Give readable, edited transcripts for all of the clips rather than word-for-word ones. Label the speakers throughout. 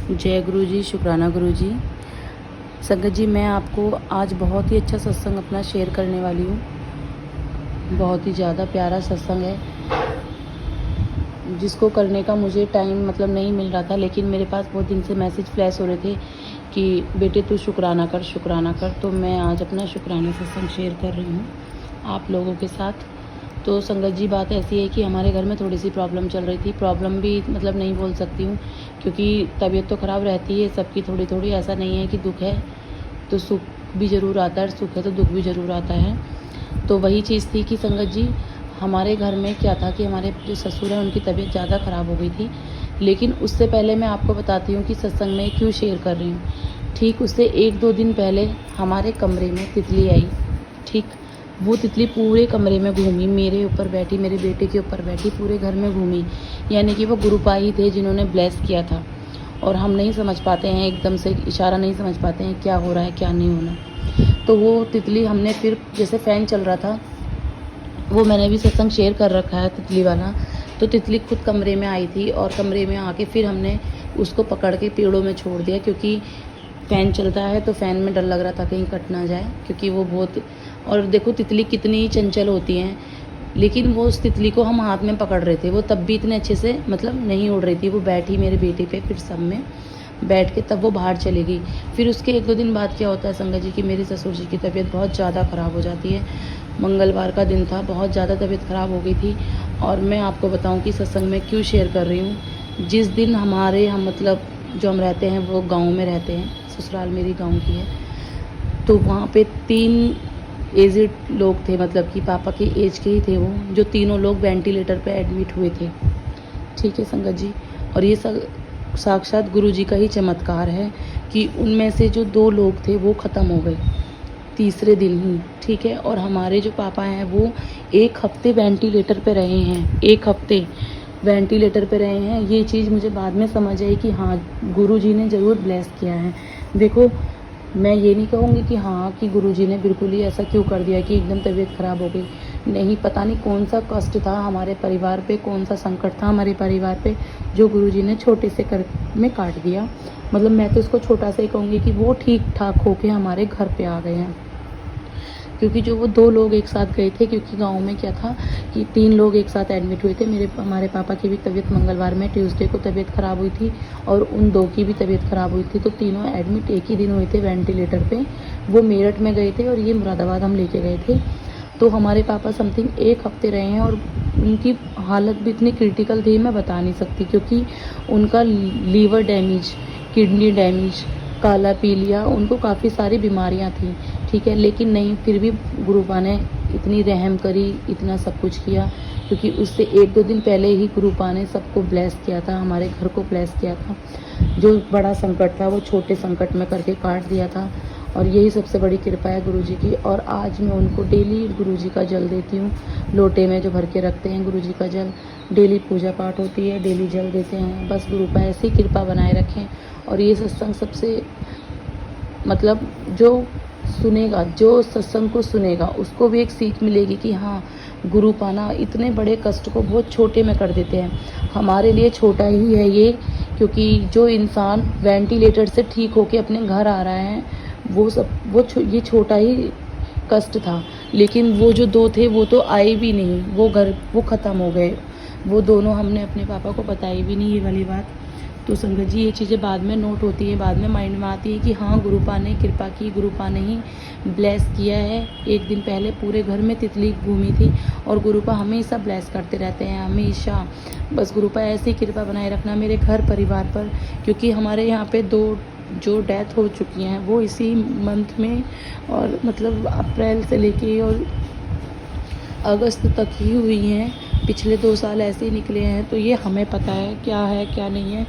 Speaker 1: जय गुरु जी, शुक्राना गुरु जी। संगत जी, मैं आपको आज बहुत ही अच्छा सत्संग अपना शेयर करने वाली हूँ। बहुत ही ज़्यादा प्यारा सत्संग है, जिसको करने का मुझे टाइम नहीं मिल रहा था, लेकिन मेरे पास बहुत दिन से मैसेज फ्लैश हो रहे थे कि बेटे तू शुक्राना कर, शुक्राना कर। तो मैं आज अपना शुक्राना सत्संग शेयर कर रही हूँ आप लोगों के साथ। तो संगत जी, बात ऐसी है कि हमारे घर में थोड़ी सी प्रॉब्लम चल रही थी। प्रॉब्लम भी नहीं बोल सकती हूँ, क्योंकि तबीयत तो ख़राब रहती है सबकी थोड़ी थोड़ी। ऐसा नहीं है कि दुख है तो सुख भी ज़रूर आता है, सुख है तो दुख भी ज़रूर आता है। तो वही चीज़ थी कि संगत जी, हमारे घर में क्या था कि हमारे जो ससुर हैं उनकी तबीयत ज़्यादा ख़राब हो गई थी। लेकिन उससे पहले मैं आपको बताती हूँ कि सत्संग में क्यों शेयर कर रही हूँ। ठीक उससे 1-2 दिन पहले हमारे कमरे में तितली आई। ठीक, वो तितली पूरे कमरे में घूमी, मेरे ऊपर बैठी, मेरे बेटे के ऊपर बैठी, पूरे घर में घूमी। यानी कि वो गुरुपाई थे जिन्होंने ब्लेस किया था। और हम नहीं समझ पाते हैं, एकदम से इशारा नहीं समझ पाते हैं क्या हो रहा है क्या नहीं होना। तो वो तितली हमने फिर, जैसे फ़ैन चल रहा था, वो मैंने भी सत्संग शेयर कर रखा है तितली वाला। तो तितली खुद कमरे में आई थी और कमरे में आके फिर हमने उसको पकड़ के पेड़ों में छोड़ दिया, क्योंकि फ़ैन चलता है तो फ़ैन में डर लग रहा था कहीं कट ना जाए, क्योंकि वो बहुत। और देखो तितली कितनी ही चंचल होती हैं, लेकिन वो उस तितली को हम हाथ में पकड़ रहे थे, वो तब भी इतने अच्छे से नहीं उड़ रही थी। वो बैठी मेरे बेटे पे, फिर सब में बैठ के तब वो बाहर चली गई। फिर उसके 1-2 दिन बाद क्या होता है संगत जी कि मेरे ससुर जी की तबीयत बहुत ज़्यादा ख़राब हो जाती है। मंगलवार का दिन था, बहुत ज़्यादा तबीयत ख़राब हो गई थी। और मैं आपको बताऊं कि सत्संग में क्यों शेयर कर रही हूँ। जिस दिन हम जो हम रहते हैं वो गाँव में रहते हैं, ससुराल मेरी गाँव की है। तो वहाँ पे 3 एजेड लोग थे, कि पापा के एज के ही थे वो, जो तीनों लोग वेंटिलेटर पे एडमिट हुए थे। ठीक है संगत जी, और ये साक्षात गुरु जी का ही चमत्कार है कि उनमें से जो 2 लोग थे वो ख़त्म हो गए तीसरे दिन ही। ठीक है, और हमारे जो पापा हैं वो 1 हफ्ते वेंटिलेटर पे रहे हैं, 1 हफ्ते वेंटिलेटर पे रहे हैं। ये चीज़ मुझे बाद में समझ आई कि हाँ, गुरु जी ने ज़रूर ब्लेस किया है। देखो, मैं ये नहीं कहूँगी कि हाँ कि गुरुजी ने बिल्कुल ही ऐसा क्यों कर दिया कि एकदम तबीयत ख़राब हो गई। नहीं, पता नहीं कौन सा कष्ट था हमारे परिवार पे, कौन सा संकट था हमारे परिवार पे, जो गुरुजी ने छोटे से कर में काट दिया। मैं तो इसको छोटा सा ही कहूँगी कि वो ठीक ठाक होके हमारे घर पे आ गए हैं। क्योंकि जो वो 2 लोग एक साथ गए थे, क्योंकि गाँव में क्या था कि 3 लोग एक साथ एडमिट हुए थे। हमारे पापा की भी तबीयत मंगलवार में, ट्यूसडे को तबीयत ख़राब हुई थी, और उन 2 की भी तबीयत ख़राब हुई थी। तो तीनों एडमिट एक ही दिन हुए थे वेंटिलेटर पे। वो मेरठ में गए थे और ये मुरादाबाद हम लेके गए थे। तो हमारे पापा समथिंग 1 हफ्ते रहे हैं, और उनकी हालत भी इतनी क्रिटिकल थी मैं बता नहीं सकती, क्योंकि उनका लीवर डैमेज, किडनी डैमेज, काला पीलिया, उनको काफ़ी सारी बीमारियां थी। ठीक है, लेकिन नहीं, फिर भी गुरुपा ने इतनी रहम करी, इतना सब कुछ किया, क्योंकि उससे 1-2 दिन पहले ही गुरुपा ने सबको ब्लेस किया था, हमारे घर को ब्लेस किया था। जो बड़ा संकट था वो छोटे संकट में करके काट दिया था। और यही सबसे बड़ी कृपा है गुरुजी की। और आज मैं उनको डेली गुरुजी का जल देती हूँ, लोटे में जो भर के रखते हैं गुरुजी का जल। डेली पूजा पाठ होती है, डेली जल देते हैं। बस गुरुपा ऐसी कृपा बनाए रखें। और ये सत्संग सबसे जो सुनेगा, जो सत्संग को सुनेगा, उसको भी एक सीख मिलेगी कि हाँ, गुरु पाना इतने बड़े कष्ट को बहुत छोटे में कर देते हैं। हमारे लिए छोटा ही है ये, क्योंकि जो इंसान वेंटिलेटर से ठीक होके अपने घर आ रहा है, ये छोटा ही कष्ट था। लेकिन वो जो 2 थे वो तो आए भी नहीं, वो ख़त्म हो गए। वो दोनों हमने अपने पापा को बताई भी नहीं ये वाली बात। तो संगत जी, ये चीज़ें बाद में नोट होती है, बाद में माइंड में आती है कि हाँ, गुरुपा ने कृपा की, गुरुपा ने ही ब्लेस किया है। 1 दिन पहले पूरे घर में तितली घूमी थी, और गुरुपा हमेशा ब्लेस करते रहते हैं, हमेशा। बस गुरुपा ऐसी कृपा बनाए रखना मेरे घर परिवार पर, क्योंकि हमारे यहाँ पे 2 जो डेथ हो चुकी हैं वो इसी मंथ में, और अप्रैल से लेके और अगस्त तक ही हुई हैं। पिछले 2 साल ऐसे ही निकले हैं। तो ये हमें पता है क्या नहीं है।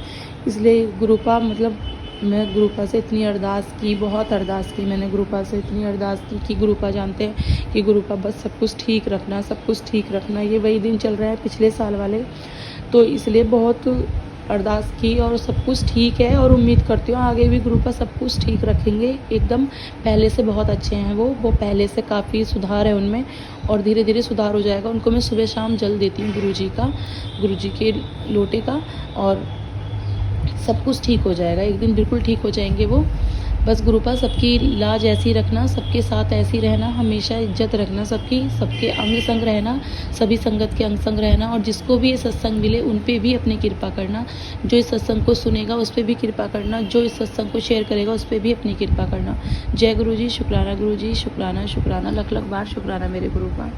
Speaker 1: इसलिए गुरुपा मैं गुरुपा से इतनी अरदास की, बहुत अरदास की मैंने गुरुपा से, इतनी अरदास की कि गुरुपा जानते हैं कि गुरुपा बस सब कुछ ठीक रखना, सब कुछ ठीक रखना। ये वही दिन चल रहा है पिछले साल वाले, तो इसलिए बहुत अरदास की, और सब कुछ ठीक है। और उम्मीद करती हूँ आगे भी गुरुपा सब कुछ ठीक रखेंगे। एकदम पहले से बहुत अच्छे हैं वो पहले से काफ़ी सुधार है उनमें, और धीरे धीरे सुधार हो जाएगा। उनको मैं सुबह शाम जल देती हूँ गुरुजी के लोटे का। और सब कुछ ठीक हो जाएगा, एक दिन बिल्कुल ठीक हो जाएंगे वो। बस गुरुपा सबकी लाज ऐसी रखना, सबके साथ ऐसी रहना, हमेशा इज्जत रखना सबकी, सबके अंग संग रहना, सभी संगत के अंग संग रहना, और जिसको भी ये सत्संग मिले उन पे भी अपनी कृपा करना। जो इस सत्संग को सुनेगा उस पर भी कृपा करना, जो इस सत्संग को शेयर करेगा उस पर भी अपनी कृपा करना। जय गुरु जी, शुक्राना गुरु जी, शुक्राना शुक्राना, लख लख बार शुक्राना मेरे गुरुपा।